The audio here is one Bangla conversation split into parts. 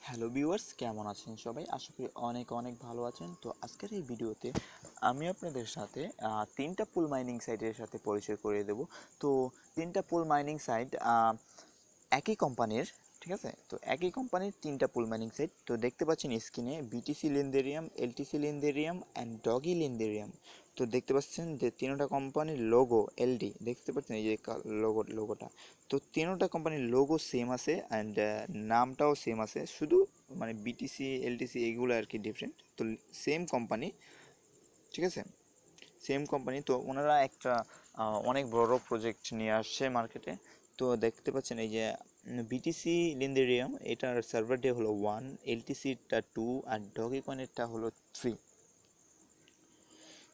হ্যালো ভিউয়ার্স, কেমন আছেন সবাই? আশা করি অনেক অনেক ভালো আছেন। তো আজকের এই ভিডিওতে আমি আপনাদের সাথে তিনটা পুল মাইনিং সাইটের সাথে পরিচয় করিয়ে দেব। তো তিনটা পুল মাইনিং সাইট একই কোম্পানির, ঠিক আছে? তো একই কোম্পানির তিনটা পুল মাইনিং সাইট। তো দেখতে পাচ্ছেন স্ক্রিনে বিটিসি লিন্দেরিয়াম, এলটিসি লিন্দেরিয়াম অ্যান্ড ডগি লিন্দেরিয়াম। তো দেখতে পাচ্ছেন যে তিনটা কোম্পানির লোগো এলডি, দেখতে পাচ্ছেন এই যে লোগোটা। তো তিনটা কোম্পানির লোগো সেম আছে অ্যান্ড নামটাও সেম আছে, শুধু মানে বিটিসি এলটিসি এগুলো আর কি ডিফারেন্ট। তো সেম কোম্পানি, ঠিক আছে? Same company. তো ওনারা একটা অনেক বড় প্রজেক্ট নিয়ে আসছে মার্কেটে। তো দেখতে পাচ্ছেন এই যে বিটিসি লিন্দেরিয়াম, এটার সার্ভার ডে হলো 1, এলটিসিটা 2 আর ডগি কয়েনেরটা হলো 3।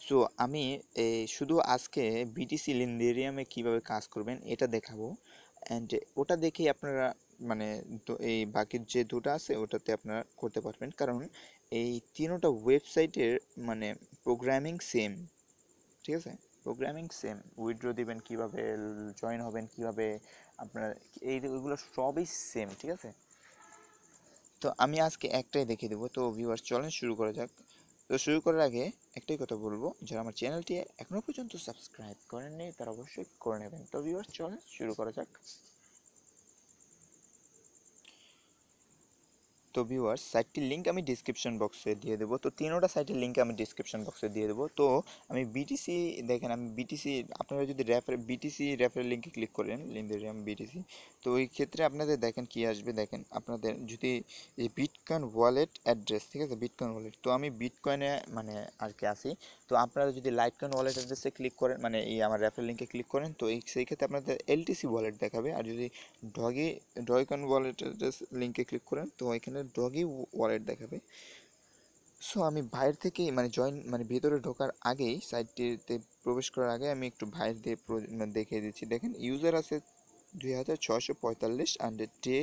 সো আমি শুধু আজকে বিটিসি লিন্দেরিয়ামে কিভাবে কাজ করবেন এটা দেখাবো, অ্যান্ড ওটা দেখেই আপনারা মানে তো এই বাকি যে দুটো আছে ওটাতে আপনারা করতে পারবেন, কারণ এই তিনোটা ওয়েবসাইটের মানে প্রোগ্রামিং সেম, ঠিক আছে? প্রোগ্রামিং সেম, উইথড্র দিবেন কিভাবে, জয়েন হবেন কিভাবে, আপনার এইগুলো সবই সেম, ঠিক আছে? তো আমি আজকে একটাই দেখিয়ে দেবো। তো ভিউয়ার্স চলেন শুরু করা যাক। তো শুরু করার আগে একটাই কথা বলবো, যারা আমার চ্যানেলটি এখনো পর্যন্ত সাবস্ক্রাইব করেননি তারা অবশ্যই করে নেবেন। তো ভিউয়ার্স চলেন শুরু করা যাক। তো ভিউয়ার্স সাইটটির লিঙ্ক আমি ডিসক্রিপশন বক্সে দিয়ে দেবো। তো তিনোটা সাইটের লিঙ্ক আমি ডিসক্রিপশন বক্সে দিয়ে দেবো। তো আমি বিটিসি, দেখেন আমি বিটিসি, আপনারা যদি বিটিসি রেফারেল লিঙ্কে ক্লিক করেন, লিন্দেরিয়াম বিটিসি, তো ওই ক্ষেত্রে আপনাদের দেখেন কি আসবে। দেখেন আপনাদের যদি এই বিটকয়েন ওয়ালেট অ্যাড্রেস, ঠিক আছে? বিটকয়েন ওয়ালেট, তো আমি বিটকয়েনে মানে আর কি আসি। তো আপনারা যদি লাইটকয়েন ওয়ালেট অ্যাড্রেসে ক্লিক করেন, মানে এই আমার রেফারেল লিঙ্কে ক্লিক করেন, তো সেই ক্ষেত্রে আপনাদের এলটিসি ওয়ালেট দেখাবে। আর যদি ডগি ডগিকয়েন ওয়ালেট অ্যাড্রেস লিঙ্কে ক্লিক করেন তো এখানে ডগি ওয়ালেট দেখাবে। সো আমি বাইরে থেকেই মানে মানে ভিতরে ঢোকার আগেই, সাইটটিতে প্রবেশ করার আগে আমি একটু বাইরে দিয়ে মানে দেখিয়ে দিচ্ছি। দেখেন ইউজার আছে 2645 অ্যান্ড ডে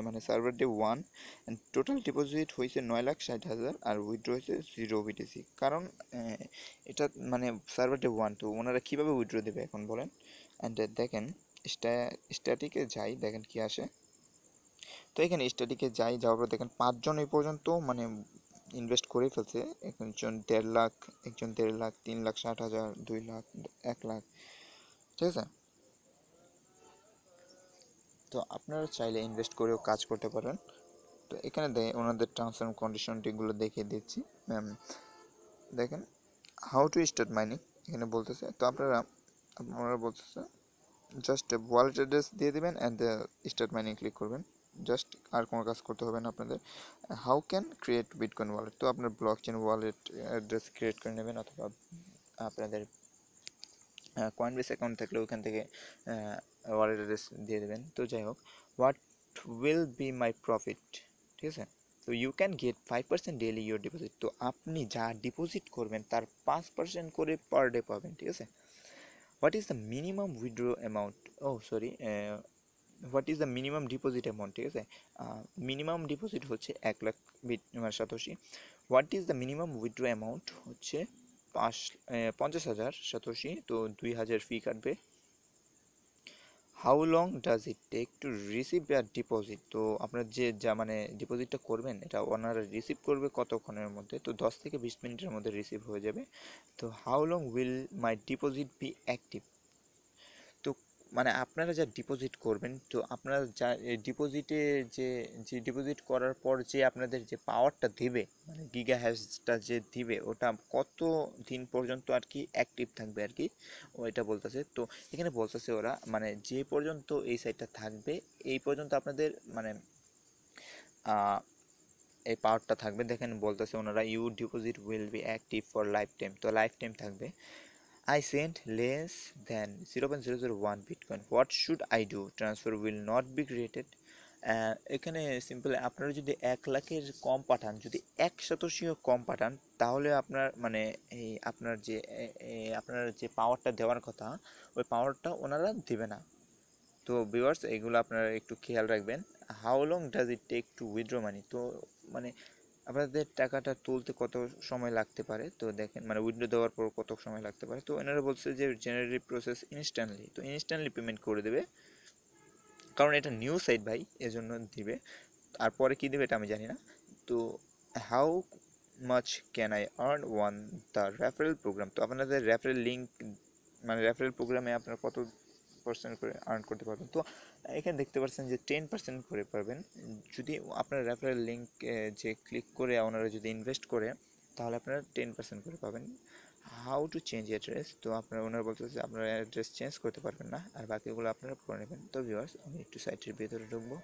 মানে server day 1, and total deposit হয়েছে 9,60,000 আর উইথড্র হয়েছে 0 বিটিসি। কারণ এটা মানে সার্ভার ডে 1, তো ওনারা কীভাবে উইথড্র দেবে এখন বলেন? অ্যান্ড দেখেন স্ট্যাটিকে যাই, দেখেন কি আসে। তো এখানে স্টাডিকে যাওয়ার পর দেখেন 5 জন এই পর্যন্ত মানে ইনভেস্ট করে ফেলছে। একজন 1.5 লাখ, একজন 1.5 লাখ, 3,60,000, 2 লাখ, 1 লাখ, ঠিক আছে? তো আপনারা চাইলে ইনভেস্ট করেও কাজ করতে পারেন। তো এখানে ওনাদের টার্মস অ্যান্ড কন্ডিশনটিগুলো দেখিয়ে দিচ্ছি। দেখেন হাউ টু স্টার্ট মাইনিং এখানে বলতেছে। তো আপনারা বলতেছে জাস্ট ওয়ালেট অ্যাড্রেস দিয়ে দেবেন অ্যান্ড স্টার্ট মাইনিং ক্লিক করবেন। জাস্ট আর কোনো কাজ করতে হবে না আপনাদের। How can create bitcoin wallet, তো আপনার block chain wallet address create করে নেবেন, অথবা আপনাদের কয়েনবেস অ্যাকাউন্ট থাকলে ওখান থেকে ওয়ালেট অ্যাড্রেস দিয়ে দেবেন। তো যাই হোক, what will be my profit, ঠিক আছে? তো you can get 5% daily your deposit, তো আপনি যা ডিপোজিট করবেন তার 5% করে পার ডে পাবেন, ঠিক আছে? What is the minimum withdraw amount, oh sorry, what is the minimum deposit amount, ঠিক আছে? মিনিমাম ডিপোজিট হচ্ছে 1 lakh satoshi. What is the minimum withdraw amount হচ্ছে 50,000 সাতোশি, তো 2,000 ফি কাটবে। How long does it take to receive your deposit, তো আপনার যা মানে ডিপোজিটটা করবেন এটা ওনারা রিসিভ করবে কতক্ষণের মধ্যে? তো 10 থেকে 20 মিনিটের মধ্যে রিসিভ হয়ে যাবে। তো how long will my deposit be active, তো মানে আপনারা যা ডিপোজিট করবেন, তো আপনারা যা ডিপোজিটে যে যে ডিপোজিট করার পর যে আপনাদের যে পাওয়ারটা দিবে, মানে গিগা হ্যাশটা যে দিবে, ওটা কত দিন পর্যন্ত আর কি অ্যাক্টিভ থাকবে আর কি, ওইটা বলতেছে। তো এখানে বলতেছে ওরা মানে যে পর্যন্ত এই সাইটটা থাকবে এই পর্যন্ত আপনাদের মানে এই পাওয়ারটা থাকবে। দেখেন বলতেছে ওনারা you deposit will be active for life time, তো লাইফ টাইম থাকবে। I sent less than 0.001 Bitcoin. What should I do? Transfer will not be created. এখানে সিম্পল, আপনারা যদি 1 লাখের কম পাঠান, যদি 1 শতাংশও কম পাঠান, তাহলে আপনার মানে এই আপনার যে পাওয়ারটা দেওয়ার কথা ওই পাওয়ারটা ওনারা দেবে না। তো ভিউয়ার্স এগুলো আপনারা একটু খেয়াল রাখবেন। How long does it take to withdraw money, তো মানে আপনাদের টাকাটা তুলতে কত সময় লাগতে পারে? তো দেখেন মানে উইথড্র দেওয়ার পর কত সময় লাগতে পারে। তো এনারা বলছে যে জেনারেলি প্রসেস ইনস্ট্যান্টলি, তো ইনস্ট্যান্টলি পেমেন্ট করে দেবে, কারণ এটা নিউ সাইট ভাই, এজন্য দিবে। আর পরে কী দেবে এটা আমি জানি না। তো how much can I earn on the referral program, তো আপনাদের রেফারেল লিঙ্ক মানে রেফারেল প্রোগ্রামে আপনারা কত পার্সেন্ট করে আর্ন করতে পারবেন। তো এখানে দেখতে পাচ্ছেন যে 10% করে পারবেন যদি আপনার রেফারেল লিঙ্ক যে ক্লিক করে ওনারা যদি ইনভেস্ট করে, তাহলে আপনারা 10% করে পাবেন। হাউ টু চেঞ্জ অ্যাড্রেস, তো আপনারা ওনারা বলতেছে আপনারা অ্যাড্রেস চেঞ্জ করতে পারবেন না, আর বাকিগুলো আপনারা করে নেবেন। তো ভিউয়ার্স আমি একটু সাইটের ভিতরে ঢুকবো।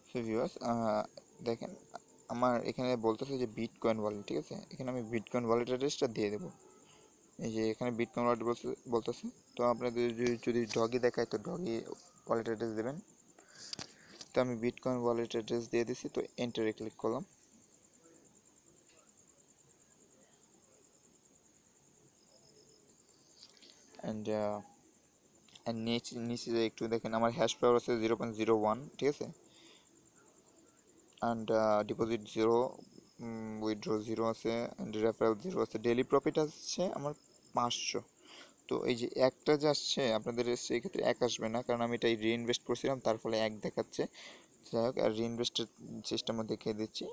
সো ভিউয়ার্স দেখেন আমার এখানে বলতেছে যে বিটকয়েন ওয়ালেট, ঠিক আছে, এখানে আমি বিটকয়েন ওয়ালেট অ্যাড্রেসটা দিয়ে দেবো। এই যে এখানে বিটকয়েন ওয়ালেট বলতেছে। তো আপনাদের যদি ডগি দেখায় তো ডগি ওয়ালেট অ্যাড্রেস দেবেন। তো আমি বিটকয়েন ওয়ালেট অ্যাড্রেস দিয়ে দিছি, তো এন্টারে ক্লিক করলাম। অ্যান্ড নিচে যে একটু দেখেন আমার হ্যাশ পাওয়ার আছে 0.01, ঠিক আছে, অ্যান্ড ডিপোজিট 0, উইথড্র 0 আছে, অ্যান্ড রেফারেল 0 আছে, ডেলি প্রফিট আসছে আমার 500। তো এই যে একটা যে আসছে আপনাদের সেই ক্ষেত্রে এক আসবে না, কারণ আমি এটাই রিইনভেস্ট করছিলাম, তার ফলে এক দেখাচ্ছে। যাই হোক, আর রিইনভেস্টের সিস্টেমও দেখিয়ে দিচ্ছি।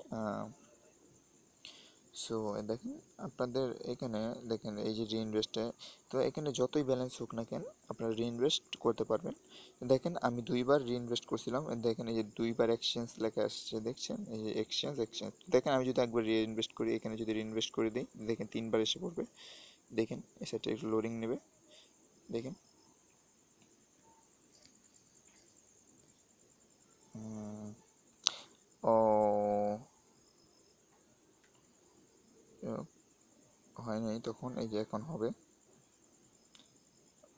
সো দেখেন আপনাদের এখানে দেখেন এই যে রিইনভেস্টে, তো এখানে যতই ব্যালেন্স হোক না কেন আপনারা রিইনভেস্ট করতে পারবেন। দেখেন আমি 2বার রিইনভেস্ট করছিলাম, দেখেন এই যে 2বার এক্সচেঞ্জ লেখা আসছে, দেখছেন এই যে এক্সচেঞ্জ এক্সচেঞ্জ। দেখেন আমি যদি একবার রিইনভেস্ট করি, এখানে যদি রিইনভেস্ট করে দিই, দেখেন 3বার এসে পড়বে। দেখেন এই সাইডটা একটু লোডিং নেবে, দেখেন। ও হয় নাই তখন, এই যে এখন হবে।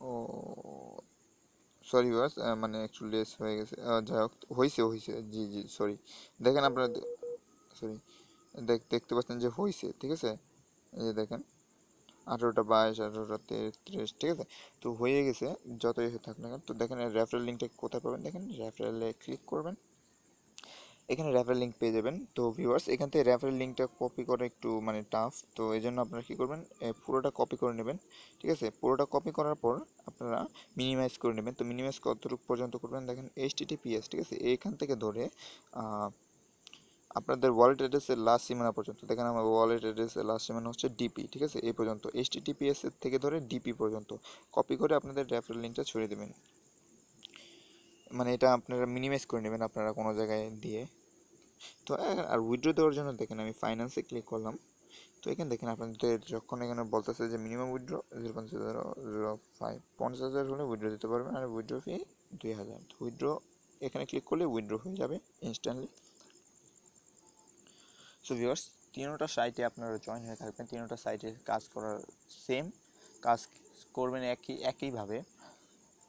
ও সরি বাস, মানে একটু লেস হয়ে গেছে, যাই হোক হয়েছে হয়েছে, জি জি সরি। দেখেন আপনারা সরি, দেখতে পাচ্ছেন যে হয়েছে, ঠিক আছে। এই যে দেখেন 18টা 22, 18টা 33, ঠিক আছে, তো হয়ে গেছে। যতই থাক না কেন, তো দেখেন রেফারেল লিঙ্কটা কোথায় পাবেন, দেখেন রেফারেলে ক্লিক করবেন, এখানে রেফারেল লিঙ্ক পেয়ে যাবেন। তো ভিউয়ার্স এখান থেকে রেফারেল লিঙ্কটা কপি করা একটু মানে টাফ, তো এই জন্য আপনারা কী করবেন, পুরোটা কপি করে নেবেন, ঠিক আছে। পুরোটা কপি করার পর আপনারা মিনিমাইজ করে নেবেন। তো মিনিমাইজ কতটুকু পর্যন্ত করবেন, দেখেন HTTPS, ঠিক আছে, এইখান থেকে ধরে আপনাদের ওয়ালেট অ্যাড্রেসের লাস্ট সীমানা পর্যন্ত, দেখেন আমার ওয়ালেট অ্যাড্রেসের লাস্ট সীমানা হচ্ছে DP, ঠিক আছে, এই পর্যন্ত HTTPS এর থেকে ধরে DP পর্যন্ত কপি করে আপনাদের রেফারেল লিঙ্কটা ছড়িয়ে দেবেন। মানে এটা আপনারা মিনিমাইজ করে নেবেন আপনারা কোনো জায়গায় দিয়ে। তো আর উইথড্র দেওয়ার জন্য দেখেন আমি ফাইন্যান্সে ক্লিক করলাম। তো এখানে দেখেন আপনাদের যখন এখানে বলতেছে যে মিনিমাম উইথড্র 0.005, 50,000 হলে উইথড্র দিতে পারবেন, আর উইথড্র ফি 2,000। উইথড্র এখানে ক্লিক করলে উইথড্র হয়ে যাবে ইনস্ট্যান্টলি। সো ভিউয়ার্স তিনোটা সাইটে আপনারা জয়েন হয়ে থাকবেন, তিনোটা সাইটে কাজ করার সেম কাজ করবেন একইভাবে।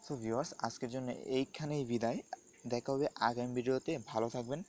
সো ভিউয়ার্স আজকের জন্য এইখানেই বিদায়, দেখা হবে আগামী ভিডিওতে। ভালো থাকবেন।